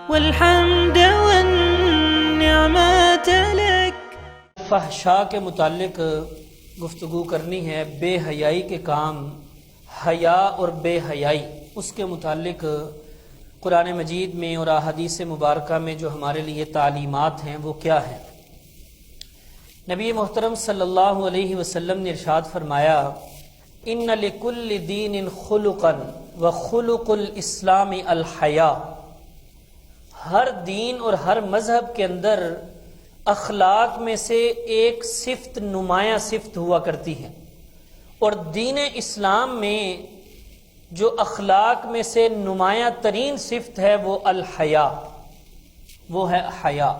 والحمد والنعمات لك۔ فحشاء کے متعلق گفتگو کرنی ہے، بے حیائی کے کام، حیا اور بے حیائی، اس کے متعلق قرآن مجید میں اور احادیث مبارکہ میں جو ہمارے لیے تعلیمات ہیں وہ کیا ہیں۔ نبی محترم صلی اللہ علیہ وسلم نے ارشاد فرمایا، ان لکل دین خلقا وخلق الاسلام الحیا۔ ہر دین اور ہر مذہب کے اندر اخلاق میں سے ایک صفت نمایاں صفت ہوا کرتی ہے، اور دین اسلام میں جو اخلاق میں سے نمایاں ترین صفت ہے وہ الحیا، وہ ہے حیا۔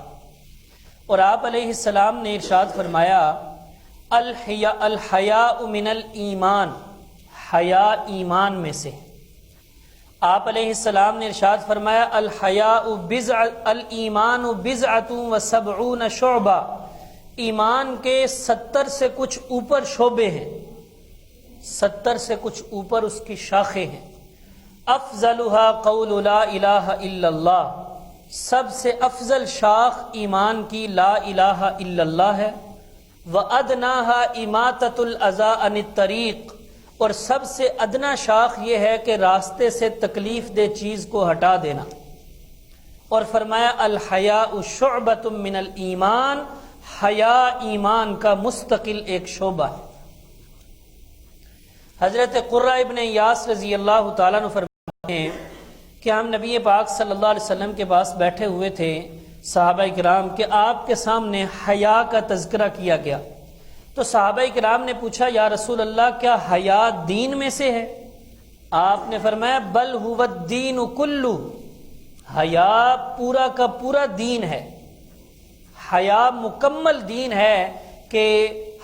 اور آپ علیہ السلام نے ارشاد فرمایا، الحیاء من الایمان، حیا ایمان میں سے۔ آپ علیہ السلام نے ارشاد فرمایا، الایمان بضعۃ وسبعون شعبہ، ایمان کے 70 سے کچھ اوپر شعبے ہیں، 70 سے کچھ اوپر اس کی شاخیں ہیں۔ افضلها قول لا الہ الا اللہ، سب سے افضل شاخ ایمان کی لا الہ الا اللہ ہے۔ وَأَدْنَاهَا إِمَاطَةُ الْأَذَىٰ عَنِ الطَّرِيقِ، اور سب سے ادنا شاخ یہ ہے کہ راستے سے تکلیف دہ چیز کو ہٹا دینا۔ اور فرمایا، الحیاء شعبۃ من الایمان، حیا ایمان کا مستقل ایک شعبہ ہے۔ حضرت قرہ ابن یاس رضی اللہ تعالیٰ عنہ فرماتے ہیں کہ ہم نبی پاک صلی اللہ علیہ وسلم کے پاس بیٹھے ہوئے تھے صحابہ کرام کہ آپ کے سامنے حیا کا تذکرہ کیا گیا، تو صحابہ کرام نے پوچھا، یا رسول اللہ کیا حیا دین میں سے ہے؟ آپ نے فرمایا، بل هو الدین کلہ، حیا پورا کا پورا دین ہے، حیا مکمل دین ہے، کہ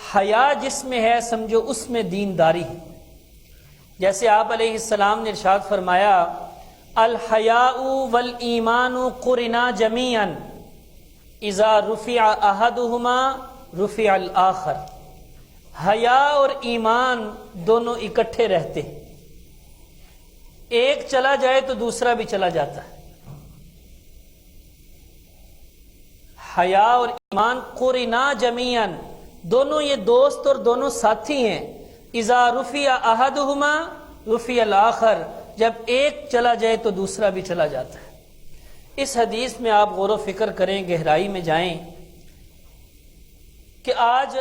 حیا جس میں ہے سمجھو اس میں دینداری ہے۔ جیسے آپ علیہ السلام نے ارشاد فرمایا، الحیاء والایمان قرنا جمیعا اذا رفع احدہما رفع الآخر۔ حیا اور ایمان دونوں اکٹھے رہتے ہیں، ایک چلا جائے تو دوسرا بھی چلا جاتا ہے۔ حیا اور ایمان قرنا جمیعا، دونوں یہ دوست اور دونوں ساتھی ہیں۔ اذا رفع احدہما رفع الآخر، جب ایک چلا جائے تو دوسرا بھی چلا جاتا ہے۔ اس حدیث میں آپ غور و فکر کریں، گہرائی میں جائیں کہ آج